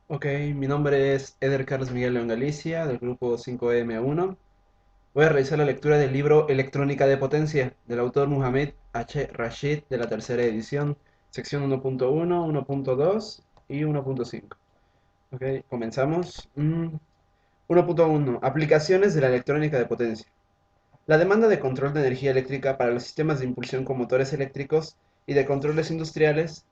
Ok, mi nombre es Eder Carlos Miguel León Galicia, del grupo 5M1. Voy a realizar la lectura del libro Electrónica de Potencia, del autor Muhammad H. Rashid, de la tercera edición, sección 1.1, 1.2 y 1.5. Ok, comenzamos. 1.1. Aplicaciones de la electrónica de potencia. La demanda de control de energía eléctrica para los sistemas de impulsión con motores eléctricos y de controles industriales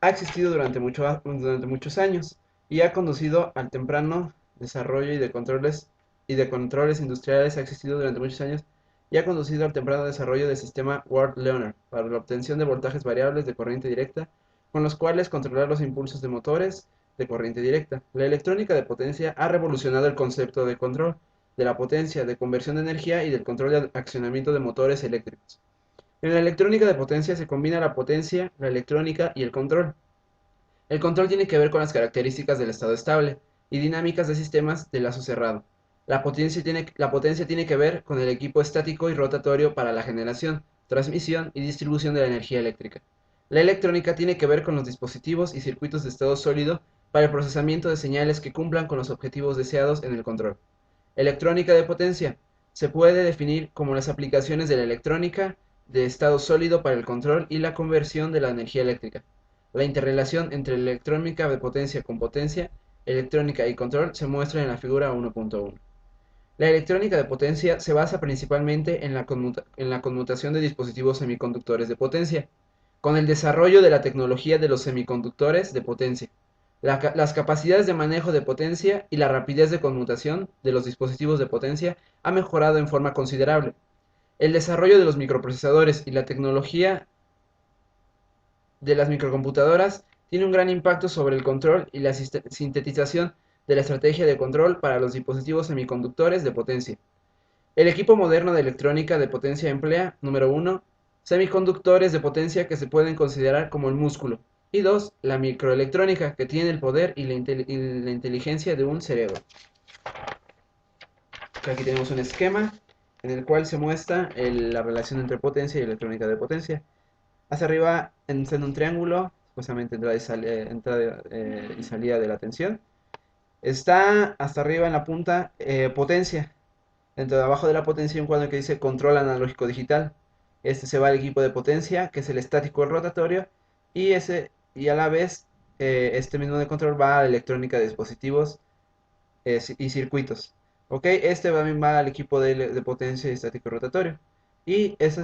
ha existido durante muchos años y ha conducido al temprano desarrollo y de controles industriales ha existido durante muchos años y ha conducido al temprano desarrollo del sistema Ward-Leonard para la obtención de voltajes variables de corriente directa con los cuales controlar los impulsos de motores de corriente directa. La electrónica de potencia ha revolucionado el concepto de control de la potencia, de conversión de energía y del control de accionamiento de motores eléctricos. En la electrónica de potencia se combina la potencia, la electrónica y el control. El control tiene que ver con las características del estado estable y dinámicas de sistemas de lazo cerrado. La potencia tiene que ver con el equipo estático y rotatorio para la generación, transmisión y distribución de la energía eléctrica. La electrónica tiene que ver con los dispositivos y circuitos de estado sólido para el procesamiento de señales que cumplan con los objetivos deseados en el control. Electrónica de potencia. Se puede definir como las aplicaciones de la electrónica de estado sólido para el control y la conversión de la energía eléctrica. La interrelación entre electrónica de potencia con potencia, electrónica y control se muestra en la figura 1.1. La electrónica de potencia se basa principalmente en la conmutación de dispositivos semiconductores de potencia, con el desarrollo de la tecnología de los semiconductores de potencia. Las capacidades de manejo de potencia y la rapidez de conmutación de los dispositivos de potencia ha mejorado en forma considerable. El desarrollo de los microprocesadores y la tecnología de las microcomputadoras tiene un gran impacto sobre el control y la sintetización de la estrategia de control para los dispositivos semiconductores de potencia. El equipo moderno de electrónica de potencia emplea, número uno, semiconductores de potencia que se pueden considerar como el músculo, y dos, la microelectrónica, que tiene el poder y la inteligencia de un cerebro. Aquí tenemos un esquema en el cual se muestra la relación entre potencia y electrónica de potencia. Hacia arriba, en un triángulo, supuestamente entrada y salida de la tensión. Está hasta arriba en la punta potencia. Dentro de abajo de la potencia hay un cuadro que dice control analógico digital. Este se va al equipo de potencia, que es el estático rotatorio, y a la vez este mismo de control va a la electrónica de dispositivos y circuitos. Ok, este también va al equipo de potencia y estático rotatorio. Y eso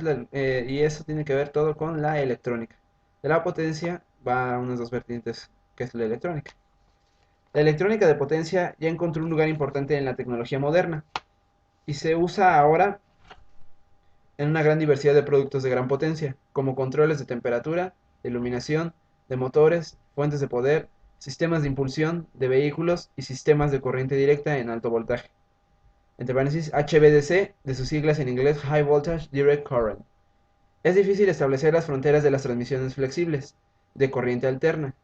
tiene que ver todo con la electrónica. De la potencia va a unas dos vertientes, que es la electrónica. La electrónica de potencia ya encontró un lugar importante en la tecnología moderna y se usa ahora en una gran diversidad de productos de gran potencia, como controles de temperatura, de iluminación, de motores, fuentes de poder, sistemas de impulsión de vehículos y sistemas de corriente directa en alto voltaje. Entre paréntesis, HVDC, de sus siglas en inglés High Voltage Direct Current. Es difícil establecer las fronteras de las transmisiones flexibles de corriente alterna,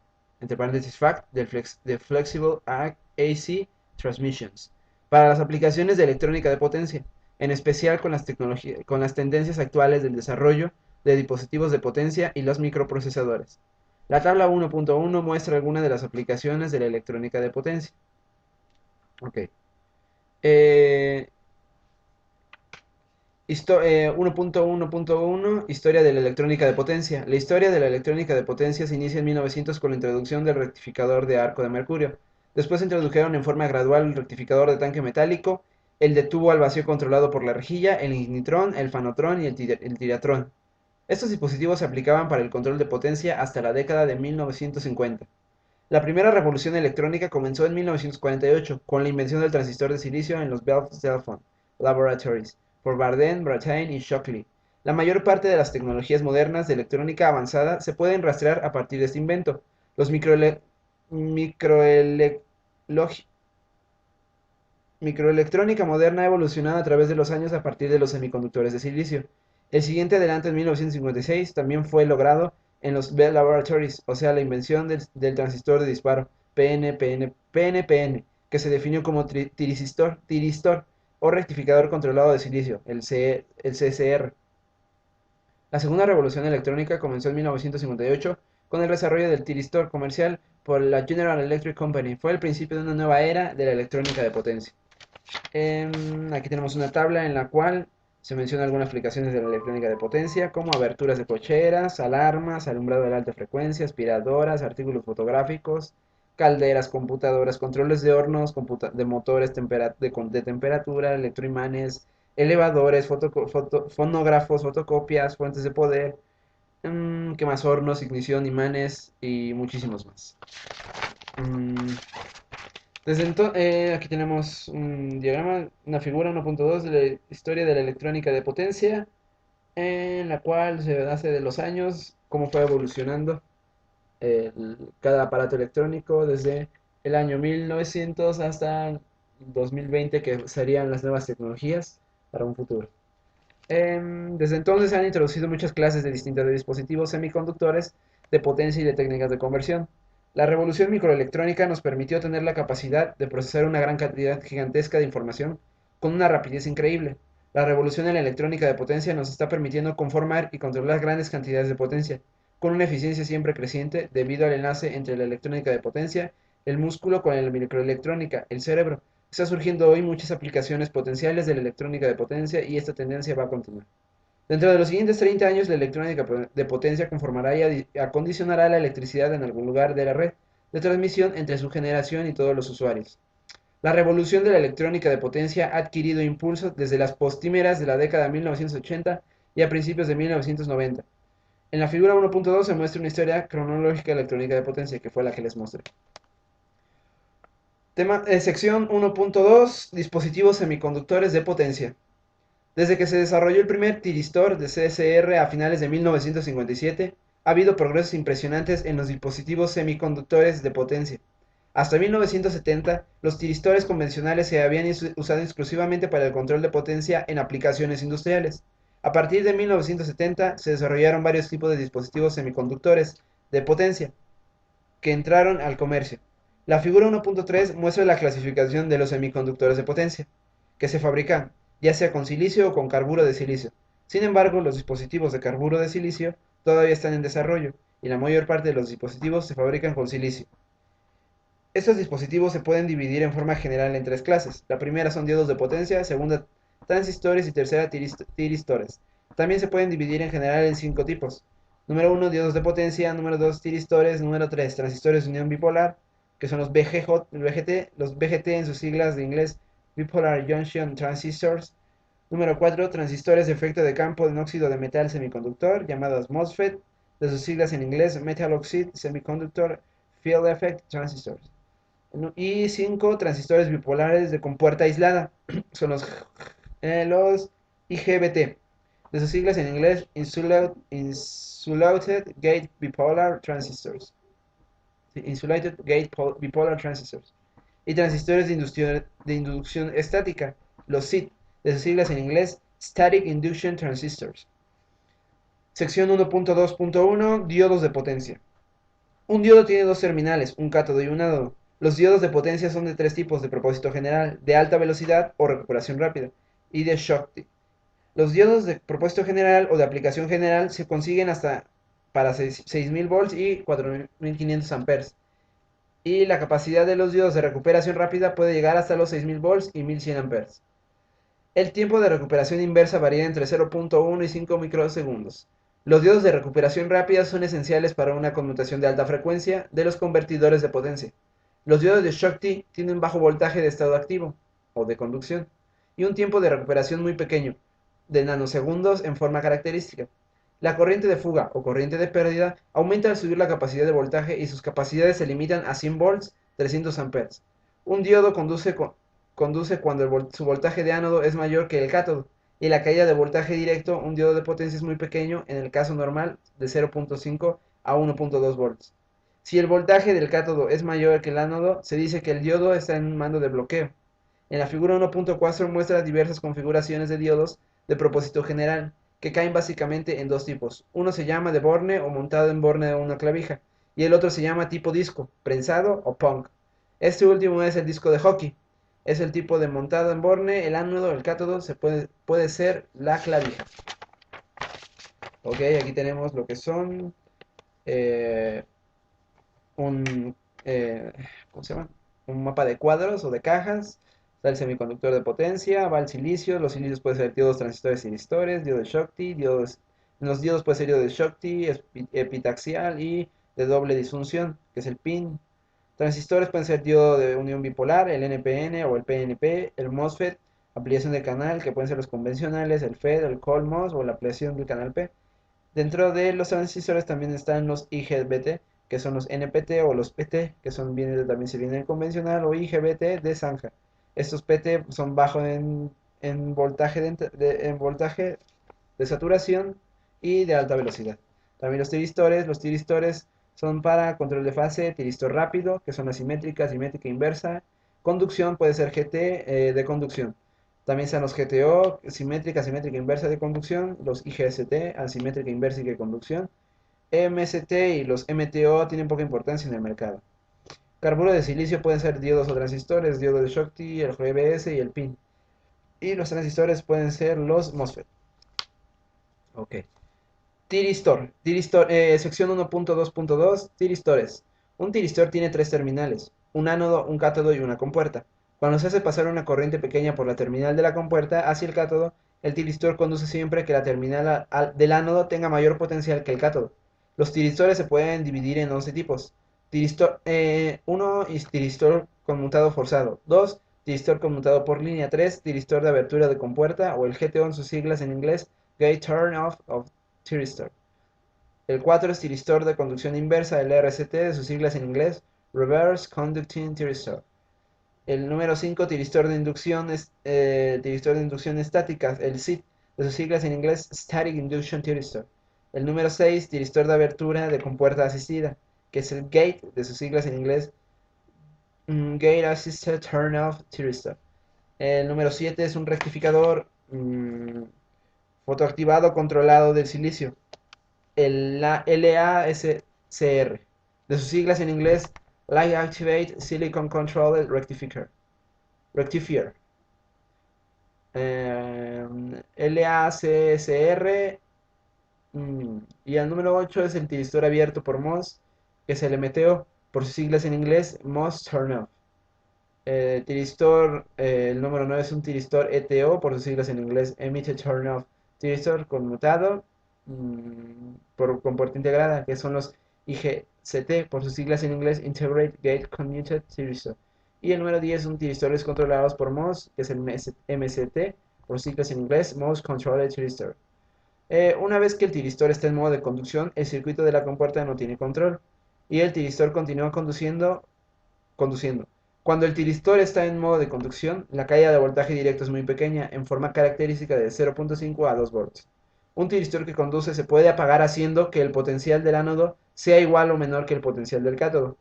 entre paréntesis FACT, de Flexible AC Transmissions, para las aplicaciones de electrónica de potencia, en especial con las tendencias actuales del desarrollo de dispositivos de potencia y los microprocesadores. La tabla 1.1 muestra algunas de las aplicaciones de la electrónica de potencia. Ok. Eh, 1.1.1 Historia de la electrónica de potencia. La historia de la electrónica de potencia se inicia en 1900 con la introducción del rectificador de arco de mercurio. Después se introdujeron en forma gradual el rectificador de tanque metálico, el de tubo al vacío controlado por la rejilla, el ignitrón, el fanotrón y el tiratrón. Estos dispositivos se aplicaban para el control de potencia hasta la década de 1950. La primera revolución electrónica comenzó en 1948 con la invención del transistor de silicio en los Bell Telephone Laboratories por Bardeen, Brattain y Shockley. La mayor parte de las tecnologías modernas de electrónica avanzada se pueden rastrear a partir de este invento. Los microelectrónica moderna ha evolucionado a través de los años a partir de los semiconductores de silicio. El siguiente adelanto en 1956 también fue logrado en los Bell Laboratories, o sea, la invención del transistor de disparo, PNPN, que se definió como tiristor o rectificador controlado de silicio, el CCR. La segunda revolución electrónica comenzó en 1958 con el desarrollo del tiristor comercial por la General Electric Company. Fue el principio de una nueva era de la electrónica de potencia. Aquí tenemos una tabla en la cual se menciona algunas aplicaciones de la electrónica de potencia, como aberturas de cocheras, alarmas, alumbrado de alta frecuencia, aspiradoras, artículos fotográficos, calderas, computadoras, controles de hornos, de motores de temperatura, electroimanes, elevadores, fonógrafos, fotocopias, fuentes de poder, ¿qué más? Hornos, ignición, imanes y muchísimos más. Mm, aquí tenemos un diagrama, una figura 1.2 de la historia de la electrónica de potencia, en la cual se hace de los años, cómo fue evolucionando cada aparato electrónico desde el año 1900 hasta 2020, que serían las nuevas tecnologías para un futuro. Desde entonces se han introducido muchas clases de distintos dispositivos semiconductores de potencia y de técnicas de conversión. La revolución microelectrónica nos permitió tener la capacidad de procesar una gran cantidad gigantesca de información con una rapidez increíble. La revolución en la electrónica de potencia nos está permitiendo conformar y controlar grandes cantidades de potencia, con una eficiencia siempre creciente debido al enlace entre la electrónica de potencia, el músculo con la microelectrónica, el cerebro. Está surgiendo hoy muchas aplicaciones potenciales de la electrónica de potencia y esta tendencia va a continuar. Dentro de los siguientes 30 años, la electrónica de potencia conformará y acondicionará la electricidad en algún lugar de la red de transmisión entre su generación y todos los usuarios. La revolución de la electrónica de potencia ha adquirido impulso desde las postimeras de la década de 1980 y a principios de 1990. En la figura 1.2 se muestra una historia cronológica de la electrónica de potencia, que fue la que les mostré. Sección 1.2, dispositivos semiconductores de potencia. Desde que se desarrolló el primer tiristor de CSR a finales de 1957, ha habido progresos impresionantes en los dispositivos semiconductores de potencia. Hasta 1970, los tiristores convencionales se habían usado exclusivamente para el control de potencia en aplicaciones industriales. A partir de 1970, se desarrollaron varios tipos de dispositivos semiconductores de potencia que entraron al comercio. La figura 1.3 muestra la clasificación de los semiconductores de potencia, que se fabrican ya sea con silicio o con carburo de silicio. Sin embargo, los dispositivos de carburo de silicio todavía están en desarrollo, y la mayor parte de los dispositivos se fabrican con silicio. Estos dispositivos se pueden dividir en forma general en tres clases. La primera son diodos de potencia, segunda transistores y tercera tiristores. También se pueden dividir en general en 5 tipos. Número 1, diodos de potencia. Número 2, tiristores. Número 3, transistores de unión bipolar, que son los BGT, los BGT en sus siglas de inglés Bipolar Junction Transistors. Número 4, transistores de efecto de campo de óxido de metal semiconductor, llamados MOSFET, de sus siglas en inglés Metal Oxide Semiconductor Field Effect Transistors. Y 5 transistores bipolares de compuerta aislada, son los IGBT, de sus siglas en inglés Insulated Gate Bipolar Transistors. Insulated Gate Bipolar Transistors. Y transistores de inducción estática, los SIT, de sus siglas en inglés Static Induction Transistors. Sección 1.2.1, diodos de potencia. Un diodo tiene dos terminales, un cátodo y un ánodo. Los diodos de potencia son de tres tipos: de propósito general, de alta velocidad o recuperación rápida, y de Schottky. Los diodos de propósito general o de aplicación general se consiguen hasta para 6000 volts y 4500 amperes. Y la capacidad de los diodos de recuperación rápida puede llegar hasta los 6000 volts y 1100 amperes. El tiempo de recuperación inversa varía entre 0.1 y 5 microsegundos. Los diodos de recuperación rápida son esenciales para una conmutación de alta frecuencia de los convertidores de potencia. Los diodos de Schottky tienen bajo voltaje de estado activo, o de conducción, y un tiempo de recuperación muy pequeño, de nanosegundos en forma característica. La corriente de fuga o corriente de pérdida aumenta al subir la capacidad de voltaje y sus capacidades se limitan a 100 volts, 300 amperes. Un diodo conduce cuando su voltaje de ánodo es mayor que el cátodo, y la caída de voltaje directo, un diodo de potencia es muy pequeño, en el caso normal de 0.5 a 1.2 volts. Si el voltaje del cátodo es mayor que el ánodo, se dice que el diodo está en un mando de bloqueo. En la figura 1.4 muestra diversas configuraciones de diodos de propósito general, que caen básicamente en dos tipos. Uno se llama de borne o montado en borne de una clavija, y el otro se llama tipo disco, prensado o punk. Este último es el disco de hockey. Es el tipo de montado en borne, el ánodo, el cátodo, puede ser la clavija. Ok, aquí tenemos lo que son eh, un, eh, ¿cómo se llama? Un mapa de cuadros o de cajas. Está el semiconductor de potencia, va el silicio. Los silicios pueden ser diodos, transistores y distores, diodos Schottky, diodos, en los diodos puede ser diodo de Schottky, epitaxial y de doble disfunción, que es el PIN. Transistores pueden ser diodo de unión bipolar, el NPN o el PNP, el MOSFET, ampliación de canal, que pueden ser los convencionales, el FET, el CoolMOS o la ampliación del canal P. Dentro de los transistores también están los IGBT, que son los NPT o los PT, que son también se viene en convencional, o IGBT de zanja. Estos PT son bajos en voltaje en voltaje de saturación y de alta velocidad. También los tiristores son para control de fase, tiristor rápido, que son asimétrica, simétrica inversa. Conducción puede ser GT de conducción. También están los GTO, simétrica, simétrica inversa de conducción, los IGST, asimétrica inversa y de conducción. MST y los MTO tienen poca importancia en el mercado. Carburo de silicio pueden ser diodos o transistores, diodo de Schottky, el GBS y el PIN. Y los transistores pueden ser los MOSFET. Ok. Tiristor, sección 1.2.2, tiristores. Un tiristor tiene tres terminales, un ánodo, un cátodo y una compuerta. Cuando se hace pasar una corriente pequeña por la terminal de la compuerta hacia el cátodo, el tiristor conduce siempre que la terminal del ánodo tenga mayor potencial que el cátodo. Los tiristores se pueden dividir en 11 tipos. Tiristor 1, tiristor conmutado forzado. 2, tiristor conmutado por línea. 3, tiristor de abertura de compuerta o el GTO en sus siglas en inglés, Gate Turn Off of Tiristor. El 4 es tiristor de conducción inversa, el RCT de sus siglas en inglés, Reverse Conducting Tiristor. El número 5, tiristor de inducción estática, el SIT, de sus siglas en inglés, Static Induction Tiristor. El número 6, tiristor de abertura de compuerta asistida, que es el GATE, de sus siglas en inglés, Gate Assisted Turn Off Tiristor. El número 7 es un rectificador fotoactivado controlado del silicio, el LASCR, de sus siglas en inglés, Light Activate Silicon Controlled Rectifier. LACSR. Y el número 8 es el tiristor abierto por MOS, que es el MTO, por sus siglas en inglés, MOS Turn Off. El número 9 es un tiristor ETO, por sus siglas en inglés, Emit Turn Off. Tiristor conmutado por compuerta integrada, que son los IGCT, por sus siglas en inglés, Integrate Gate Commuted Tiristor. Y el número 10 son tiristores controlados por MOS, que es el MCT, por sus siglas en inglés, MOS Controlled Tiristor. Una vez que el tiristor está en modo de conducción, el circuito de la compuerta no tiene control y el tiristor continúa conduciendo. Cuando el tiristor está en modo de conducción, la caída de voltaje directo es muy pequeña, en forma característica de 0.5 a 2 volts. Un tiristor que conduce se puede apagar haciendo que el potencial del ánodo sea igual o menor que el potencial del cátodo.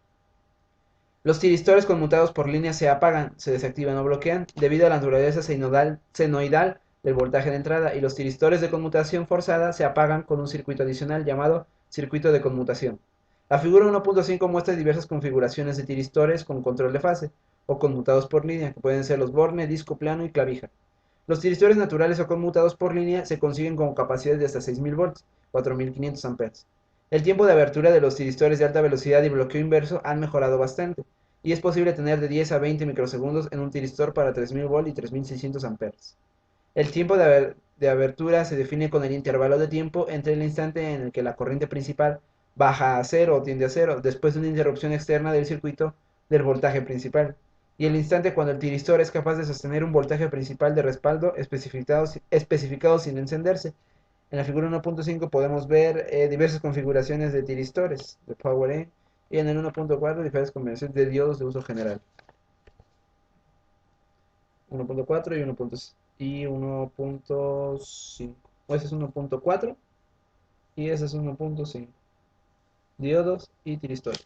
Los tiristores conmutados por línea se apagan, se desactivan o bloquean debido a la naturaleza senoidal del voltaje de entrada, y los tiristores de conmutación forzada se apagan con un circuito adicional llamado circuito de conmutación. La figura 1.5 muestra diversas configuraciones de tiristores con control de fase o conmutados por línea, que pueden ser los Borne, disco plano y clavija. Los tiristores naturales o conmutados por línea se consiguen con capacidades de hasta 6000 volts, 4500 amperes. El tiempo de abertura de los tiristores de alta velocidad y bloqueo inverso han mejorado bastante, y es posible tener de 10 a 20 microsegundos en un tiristor para 3000 volt y 3600 amperes. El tiempo de abertura se define con el intervalo de tiempo entre el instante en el que la corriente principal baja a cero o tiende a cero después de una interrupción externa del circuito del voltaje principal, y el instante cuando el tiristor es capaz de sostener un voltaje principal de respaldo especificado sin encenderse. En la figura 1.5 podemos ver diversas configuraciones de tiristores de Power y en el 1.4 diferentes combinaciones de diodos de uso general. 1.4 y 1.5. Ese es 1.4 y ese es 1.5. Diodos y tiristores.